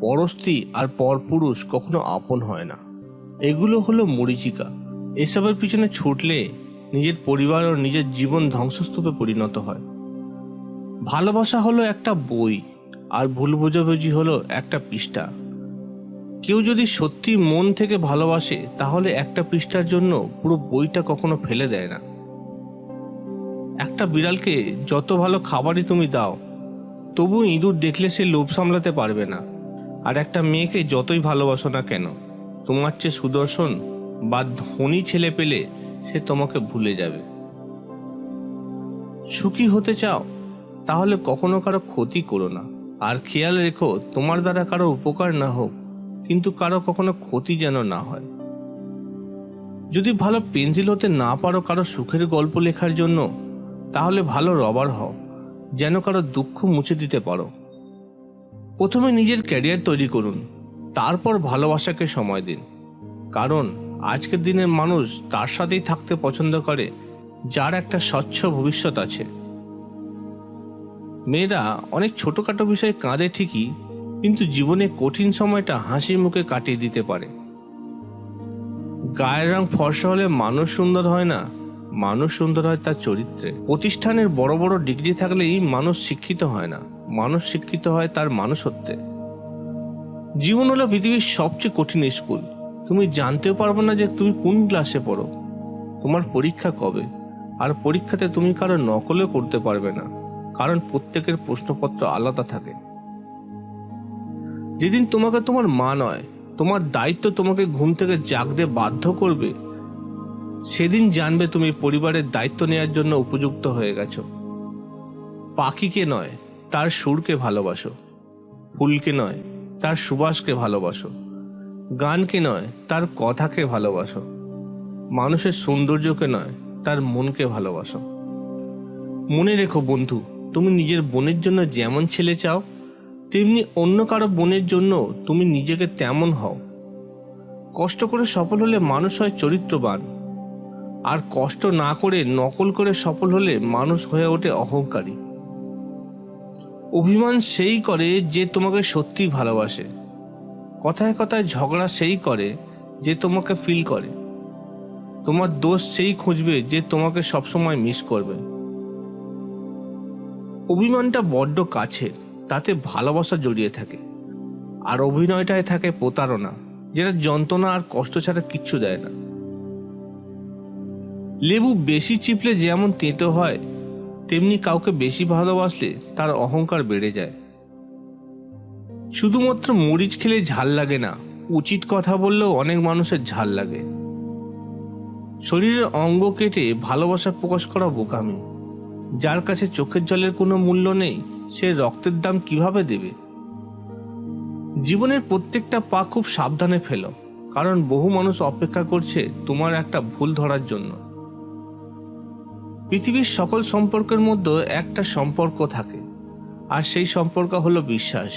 পরস্ত্রী আর পরপুরুষ কখনো আপন হয় না। এগুলো হলো মরীচিকা। এসবের পিছনে ছুটলে নিজের পরিবার ও নিজের জীবন ধ্বংসস্তূপে পরিণত হয়। ভালোবাসা হলো একটা বই, আর ভুল বোঝাবুঝি হলো একটা পৃষ্ঠা। কেউ যদি সত্যি মন থেকে ভালোবাসে তাহলে একটা পৃষ্ঠার জন্য পুরো বইটা কখনো ফেলে দেয় না। একটা বিড়ালকে যত ভালো খাবারই তুমি দাও, তবু ইঁদুর দেখলে সে লোভ সামলাতে পারবে না। আর একটা মেয়েকে যতই ভালোবাসো না কেন, তোমার চেয়ে সুদর্শন বা ধনী ছেলে পেলে সে তোমাকে ভুলে যাবে। সুখী হতে চাও তাহলে কখনো কারো ক্ষতি করো না। আর খেয়াল রেখো, তোমার দ্বারা কারো উপকার না হোক, কিন্তু কারো কখনো ক্ষতি যেন না হয়। যদি ভালো পেন্সিল হতে না পারো কারো সুখের গল্প লেখার জন্য, তাহলে ভালো রবার হও, যেন কারো দুঃখ মুছে দিতে পারো। প্রথমে নিজের ক্যারিয়ার তৈরি করুন, তারপর ভালোবাসাকে সময় দিন। কারণ আজকের দিনের মানুষ তার সাথেই থাকতে পছন্দ করে যার একটা স্বচ্ছ ভবিষ্যৎ আছে। মেয়েরা অনেক ছোটখাটো বিষয়ে কাঁদে ঠিকই, কিন্তু জীবনে কঠিন সময়টা হাসি মুখে কাটিয়ে দিতে পারে। গায়ের রং ফর্সা হলে মানুষ সুন্দর হয় না, মানুষ সুন্দর হয় তার চরিত্রে। প্রতিষ্ঠানের বড় বড় ডিগ্রি থাকলেই মানুষ শিক্ষিত হয় না, মানুষ শিক্ষিত হয় তার মানুষত্বে। জীবন হলো পৃথিবীর সবচেয়ে কঠিন স্কুল। তুমি জানতেও পারবে না যে তুমি কোন ক্লাসে পড়ো, তোমার পরীক্ষা কবে। আর পরীক্ষাতে তুমি কারো নকলও করতে পারবে না, কারণ প্রত্যেকের প্রশ্নপত্র আলাদা থাকে। যেদিন তোমাকে তোমার মা নয়, তোমার দায়িত্ব তোমাকে ঘুম থেকে জাগতে বাধ্য করবে, সেদিন জানবে তুমি পরিবারের দায়িত্ব নেওয়ার জন্য উপযুক্ত হয়ে গেছো। পাখিকে নয়, তার সুরকে ভালোবাসো। ফুলকে নয়, তার সুবাসকে ভালোবাসো। গানকে নয়, তার কথাকে ভালোবাসো। মানুষের সৌন্দর্যকে নয়, তার মনকে ভালোবাসো। মনে রেখো বন্ধু, তুমি নিজের বোনের জন্য যেমন ছেলে চাও, তেমনি অন্য কারো বোনের জন্য তুমি নিজেকে তেমন হও। কষ্ট করে সফল হলে মানুষ হয় চরিত্রবান, আর কষ্ট না করে নকল করে সফল হলে মানুষ হয়ে ওঠে অহংকারী। অভিমান সেই করে যে তোমাকে সত্যি ভালোবাসে। কথায় কথায় ঝগড়া সেই করে যে তোমাকে ফিল করে। তোমার দোষ সেই খুঁজবে যে তোমাকে সবসময় মিস করবে। অভিমানটা বড্ড কাছের, তাতে ভালোবাসা জড়িয়ে থাকে। আর অভিনয়টায় থাকে প্রতারণা, যেটা যন্ত্রণা আর কষ্ট ছাড়া কিচ্ছু দেয় না। লেবু বেশি চিপলে যেমন তেতো হয়, তেমনি কাউকে বেশি ভালোবাসলে তার অহংকার বেড়ে যায়। শুধুমাত্র মরিচ খেলে ঝাল লাগে না, উচিত কথা বললেও অনেক মানুষের ঝাল লাগে। শরীরের অঙ্গ কেটে ভালোবাসা প্রকাশ করা বোকামি। যার কাছে চোখের জলের কোনো মূল্য নেই, সে রক্তের দাম কিভাবে দেবে? জীবনের প্রত্যেকটা পা খুব সাবধানে ফেলো, কারণ বহু মানুষ অপেক্ষা করছে তোমার একটা ভুল ধরার জন্য। পৃথিবীর সকল সম্পর্কের মধ্যে একটা সম্পর্ক থাকে, আর সেই সম্পর্ক হলো বিশ্বাস।